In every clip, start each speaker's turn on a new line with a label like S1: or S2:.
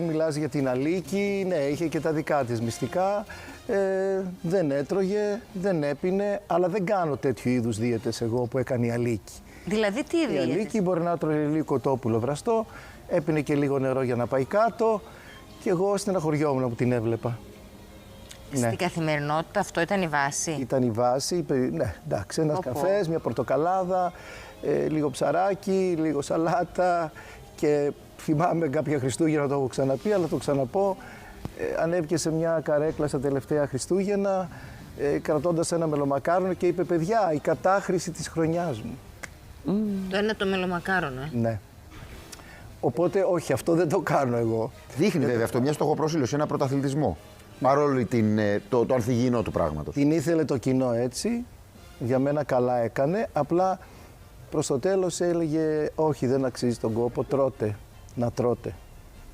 S1: Μιλάς για την Αλίκη, ναι, είχε και τα δικά της μυστικά. Δεν έτρωγε, δεν έπινε, αλλά δεν κάνω τέτοιου είδους δίαιτες εγώ που έκανε η Αλίκη.
S2: Δηλαδή τι δίαιτες?
S1: Η Αλίκη μπορεί να τρώει λίγο κοτόπουλο βραστό, έπινε και λίγο νερό για να πάει κάτω και εγώ στεναχωριόμουν που την έβλεπα.
S2: Στην καθημερινότητα αυτό ήταν η βάση?
S1: Ήταν η βάση, ναι, εντάξει, ένας καφές, μια πορτοκαλάδα, λίγο ψαράκι, λίγο σαλάτα και θυμάμαι κάποια Χριστούγεννα, το έχω ξαναπεί, αλλά το ξαναπώ, ανέβηκε σε μια καρέκλα στα τελευταία Χριστούγεννα, κρατώντας ένα μελομακάρονο και είπε «Παιδιά, η κατάχρηση της χρονιάς μου».
S2: Το ένα το μελομακάρονο,
S1: Ναι. Οπότε, όχι, αυτό δεν το κάνω εγώ.
S3: Δείχνει βέβαια αυτό μια στοχοπρόσιλωση, ένα πρωταθλητισμό. Παρόλο το ανθυγιεινό του πράγματος.
S1: Την ήθελε το κοινό έτσι, για μένα καλά έκανε, απλά προς το τέλος έλεγε «Όχι, δεν αξίζει τον κόπο, τρώτε, να τρώτε».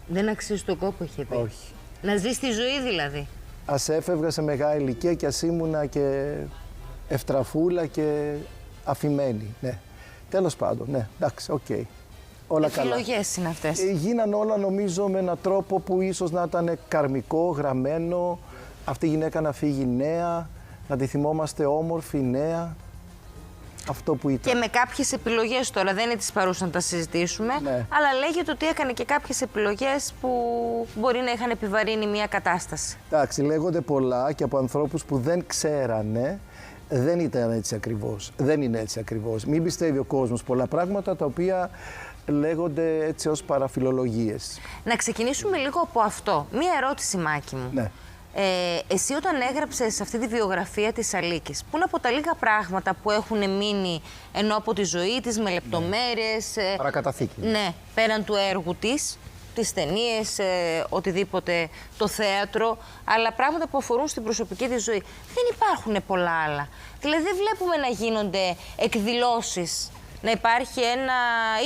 S2: Δεν αξίζει τον κόπο, είχε πει.
S1: Όχι.
S2: Να ζεις τη ζωή δηλαδή.
S1: Ας έφευγα σε μεγάλη ηλικία και ας ήμουνα και ευτραφούλα και αφημένη, ναι. Τέλος πάντων, ναι, εντάξει, οκ. Όλα καλά.
S2: Επιλογές είναι αυτές.
S1: Γίναν όλα νομίζω με έναν τρόπο που ίσως να ήταν καρμικό, γραμμένο. Αυτή η γυναίκα να φύγει νέα, να τη θυμόμαστε όμορφη, νέα. Αυτό που ήταν.
S2: Και με κάποιες επιλογές τώρα, δεν είναι τις παρούσαν να τα συζητήσουμε,
S1: Ναι.
S2: αλλά λέγεται ότι έκανε και κάποιες επιλογές που μπορεί να είχαν επιβαρύνει μια κατάσταση.
S1: Εντάξει, λέγονται πολλά και από ανθρώπους που δεν ξέρανε, δεν ήταν έτσι ακριβώς. Δεν είναι έτσι ακριβώς. Μην πιστεύει ο κόσμος πολλά πράγματα τα οποία λέγονται έτσι ως παραφιλολογίες.
S2: Να ξεκινήσουμε λίγο από αυτό. Μία ερώτηση, Μάκη μου.
S1: Ναι.
S2: Εσύ όταν έγραψες αυτή τη βιογραφία της Αλίκης, που είναι από τα λίγα πράγματα που έχουν μείνει ενώ από τη ζωή της, με λεπτομέρειες.
S3: Παρακαταθήκη.
S2: Ναι, πέραν του έργου της, τις ταινίες, οτιδήποτε, το θέατρο, αλλά πράγματα που αφορούν στην προσωπική της ζωή. Δεν υπάρχουν πολλά άλλα. Δηλαδή δεν βλέπουμε να γίνονται εκδηλώσεις, να υπάρχει ένα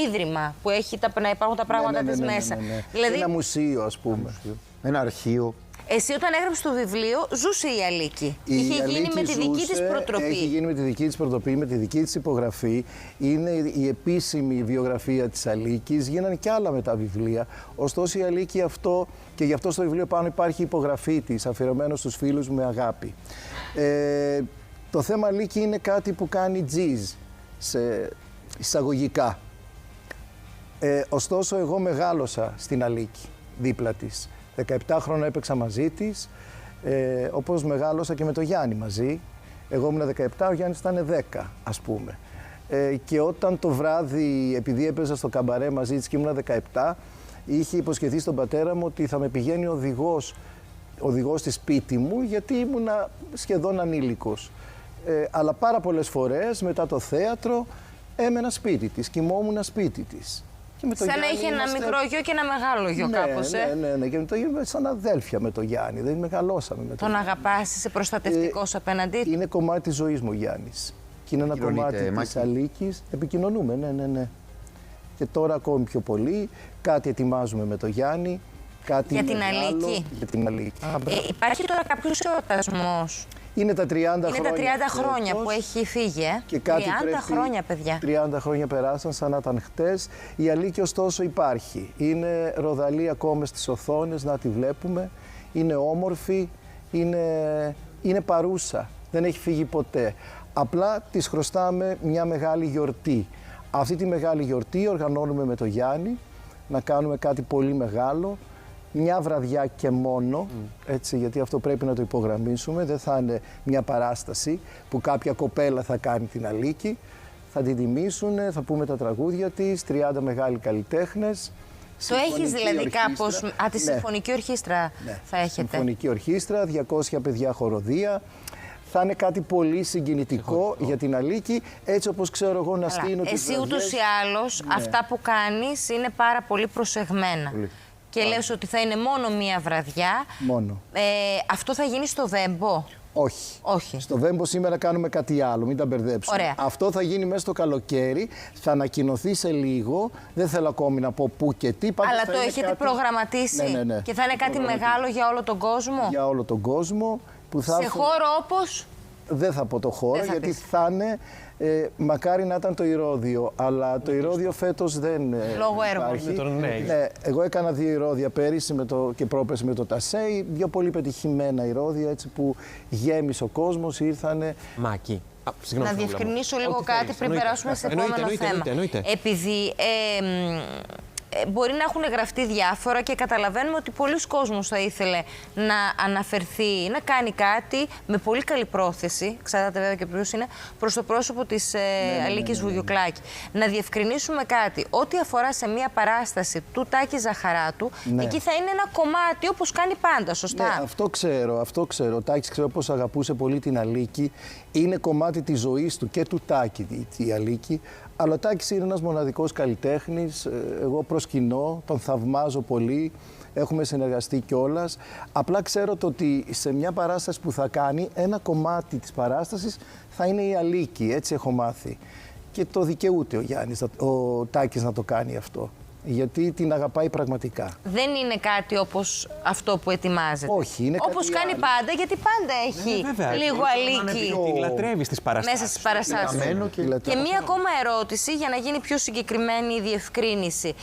S2: ίδρυμα που έχει να υπάρχουν τα πράγματα της μέσα. Δηλαδή,
S1: ένα μουσείο, ας πούμε.
S3: Ένα αρχείο.
S2: εσύ όταν έγραψες το βιβλίο, ζούσε η Αλίκη. Είχε γίνει με τη δική της προτροπή.
S1: Έχει γίνει με τη δική της προτροπή, με τη δική της υπογραφή. Είναι η επίσημη βιογραφία της Αλίκης. Γίνανε κι άλλα με τα βιβλία. Ωστόσο η Αλίκη αυτό, και γι' αυτό στο βιβλίο πάνω υπάρχει η υπογραφή της, αφιερωμένο στους φίλους μου με αγάπη. Το θέμα Αλίκη είναι κάτι που κάνει τζιζ, σε εισαγωγικά. Ωστόσο εγώ μεγάλωσα στην Αλίκη, δίπλα της. 17 χρόνια έπαιξα μαζί της, όπως μεγάλωσα και με τον Γιάννη μαζί. Εγώ ήμουν 17, ο Γιάννης ήταν 10, ας πούμε. Και όταν το βράδυ, επειδή έπαιζα στο καμπαρέ μαζί της και ήμουν 17, είχε υποσχεθεί στον πατέρα μου ότι θα με πηγαίνει οδηγός στη σπίτι μου, γιατί ήμουν σχεδόν ανήλικος. Αλλά πάρα πολλές φορές μετά το θέατρο έμενα σπίτι της, κοιμόμουν σπίτι της.
S2: Σαν να είχε ένα μικρό γιο και ένα μεγάλο γιο, κάπως.
S1: Ναι. Και με το Γιάννη, σαν αδέλφια με το Γιάννη. Δεν μεγαλώσαμε με
S2: τον αγαπάς, είσαι προστατευτικός απέναντί του.
S1: Είναι κομμάτι της ζωής μου ο Γιάννης. Και είναι ένα κομμάτι της Αλίκης. Επικοινωνούμε, ναι. Και τώρα ακόμη πιο πολύ. Κάτι ετοιμάζουμε με το Γιάννη. Κάτι
S2: για την
S1: μεγάλο,
S2: Αλίκη.
S1: Για την Αλίκη.
S2: Υπάρχει τώρα κάποιος εορτασμός?
S1: Είναι τα 30
S2: χρόνια. Είναι τα 30 χρόνια που έχει φύγει,
S1: Και κάτι
S2: 30 χρόνια, παιδιά.
S1: 30 χρόνια περάσαν σαν να ήταν χτες. Η Αλίκη ωστόσο υπάρχει. Είναι ροδαλή ακόμα στις οθόνες, να τη βλέπουμε. Είναι όμορφη, είναι παρούσα. Δεν έχει φύγει ποτέ. Απλά της χρωστάμε μια μεγάλη γιορτή. Αυτή τη μεγάλη γιορτή οργανώνουμε με το Γιάννη να κάνουμε κάτι πολύ μεγάλο. Μια βραδιά και μόνο, έτσι, γιατί αυτό πρέπει να το υπογραμμίσουμε. Δεν θα είναι μια παράσταση που κάποια κοπέλα θα κάνει την Αλίκη. Θα την τιμήσουν, θα πούμε τα τραγούδια της, 30 μεγάλοι καλλιτέχνες.
S2: Το έχεις δηλαδή κάπως, τη συμφωνική ορχήστρα θα έχετε.
S1: Συμφωνική ορχήστρα, 200 παιδιά χοροδία. Θα είναι κάτι πολύ συγκινητικό για την Αλίκη, έτσι όπως ξέρω εγώ να στείλω τις
S2: Εσύ ούτως ή άλλως, αυτά που κάνεις είναι πάρα πολύ προσεγμένα. Και λες ότι θα είναι μόνο μία βραδιά.
S1: Μόνο.
S2: Αυτό θα γίνει στο Βέμπο?
S1: Όχι. Στο Βέμπο σήμερα κάνουμε κάτι άλλο, μην τα μπερδέψουμε.
S2: Ωραία.
S1: Αυτό θα γίνει μέσα στο καλοκαίρι, θα ανακοινωθεί σε λίγο. Δεν θέλω ακόμη να πω πού και τι.
S2: Αλλά το έχετε προγραμματίσει?
S1: Ναι.
S2: Και θα είναι κάτι μεγάλο για όλο τον κόσμο?
S1: Για όλο τον κόσμο. Που θα
S2: σε χώρο όπως?
S1: Δεν θα πω το χώρο, γιατί
S2: πεις.
S1: θα είναι. Μακάρι να ήταν το Ηρώδειο, αλλά το Ηρώδειο φέτος δεν
S2: Λόγω έργων.
S1: υπάρχει.
S4: Ναι.
S1: Ναι, εγώ έκανα 2 Ηρώδεια πέρυσι και πρόπερσι με το Τασέι. 2 πολύ πετυχημένα Ηρώδεια, έτσι που γέμισε ο κόσμος, ήρθανε.
S4: Μάκη.
S2: Να διευκρινίσω λίγο κάτι πριν περάσουμε σε επόμενο θέμα.
S4: Εννοείται.
S2: Επειδή μπορεί να έχουν γραφτεί διάφορα και καταλαβαίνουμε ότι πολλοί κόσμος θα ήθελε να αναφερθεί, να κάνει κάτι με πολύ καλή πρόθεση, ξέρετε βέβαια και ποιος είναι, προς το πρόσωπο της Αλίκης Βουγιουκλάκη. Να διευκρινίσουμε κάτι, ό,τι αφορά σε μια παράσταση του Τάκη Ζαχαράτου, εκεί θα είναι ένα κομμάτι όπως κάνει πάντα, σωστά?
S1: Ναι, αυτό ξέρω. Ο Τάκης ξέρω πως αγαπούσε πολύ την Αλίκη. Είναι κομμάτι της ζωής του και του Τάκη η Αλίκη. Αλλά ο Τάκης είναι ένας μοναδικός καλλιτέχνης. Εγώ προσκυνώ, τον θαυμάζω πολύ. Έχουμε συνεργαστεί κιόλας. Απλά ξέρω το ότι σε μια παράσταση που θα κάνει, ένα κομμάτι της παράστασης θα είναι η Αλίκη. Έτσι έχω μάθει. Και το δικαιούται ο Τάκης να το κάνει αυτό. Γιατί την αγαπάει πραγματικά.
S2: Δεν είναι κάτι όπως αυτό που ετοιμάζεται.
S1: Όχι, είναι κάτι
S2: όπως κάνει
S1: άλλο.
S2: πάντα, γιατί πάντα έχει λίγο Αλίκη
S4: Τη λατρεύει στις παραστάσεις.
S2: μέσα στις παραστάσεις. Και μία ακόμα ερώτηση για να γίνει πιο συγκεκριμένη η διευκρίνηση.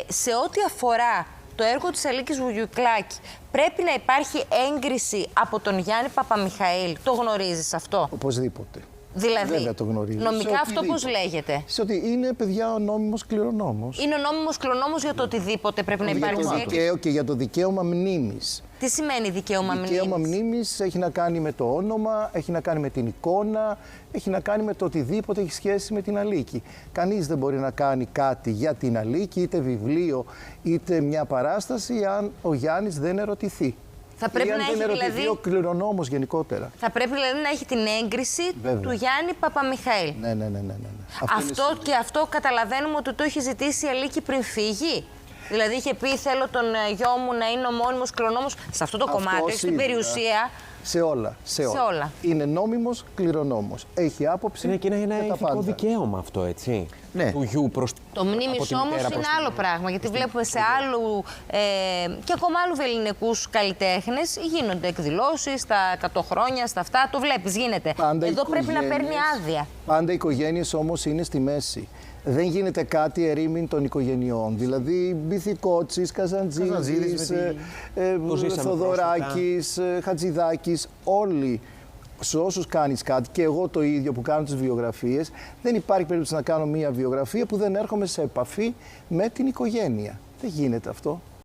S2: Σε ό,τι αφορά το έργο της Αλίκης Βουγιουκλάκη, πρέπει να υπάρχει έγκριση από τον Γιάννη Παπαμιχαήλ. Το γνωρίζεις αυτό?
S1: Οπωσδήποτε.
S2: Δηλαδή,
S1: Βέβαια το γνωρίζω.
S2: νομικά αυτό πώς λέγεται?
S1: Σε ότι είναι, παιδιά, ο νόμιμος κληρονόμος.
S2: Είναι ο νόμιμος κληρονόμος για το οτιδήποτε πρέπει να υπάρχει
S1: Για το
S2: έγκριση.
S1: δικαίωμα και για το δικαίωμα μνήμης.
S2: Τι σημαίνει δικαίωμα μνήμης?
S1: Δικαίωμα μνήμης έχει να κάνει με το όνομα, έχει να κάνει με την εικόνα, έχει να κάνει με το οτιδήποτε έχει σχέση με την Αλίκη. Κανείς δεν μπορεί να κάνει κάτι για την Αλίκη, είτε βιβλίο, είτε μια παράσταση, αν ο Γιάννης δεν ερωτηθεί.
S2: Θα πρέπει
S1: ή αν
S2: να
S1: δεν
S2: έχει
S1: ερωτηθεί
S2: δηλαδή...
S1: ο κληρονόμος γενικότερα.
S2: Θα πρέπει δηλαδή να έχει την έγκριση
S1: Βέβαια.
S2: του Γιάννη Παπαμιχαήλ.
S1: Ναι.
S2: Αυτό καταλαβαίνουμε ότι το έχει ζητήσει η Αλίκη πριν φύγει. Δηλαδή είχε πει θέλω τον γιο μου να είναι ο μόνιμος κληρονόμος. Σε αυτό το κομμάτι, όχι στην περιουσία.
S1: Σε όλα. Είναι νόμιμος κληρονόμος. Έχει άποψη.
S4: Είναι και ένα
S1: τα
S4: ηθικό
S1: πάντα.
S4: δικαίωμα αυτό, έτσι.
S3: Ναι.
S4: Του γιου προς
S2: Το μνήμης όμως είναι άλλο πράγμα. Γιατί βλέπουμε σε άλλου και ακόμα άλλου ελληνικούς καλλιτέχνες γίνονται εκδηλώσεις στα 100 χρόνια, στα αυτά. Το βλέπεις, γίνεται. Εδώ πρέπει να παίρνει άδεια.
S1: Πάντα οι οικογένειες όμως είναι στη μέση. Δεν γίνεται κάτι ερήμην των οικογενειών. Δηλαδή, Μπιθικότσης, Καζαντζίδης, Θοδωράκης, Χατζηδάκης, όλοι. Σε όσους κάνεις κάτι, και εγώ το ίδιο που κάνω τις βιογραφίες, δεν υπάρχει περίπτωση να κάνω μία βιογραφία που δεν έρχομαι σε επαφή με την οικογένεια. Δεν γίνεται αυτό.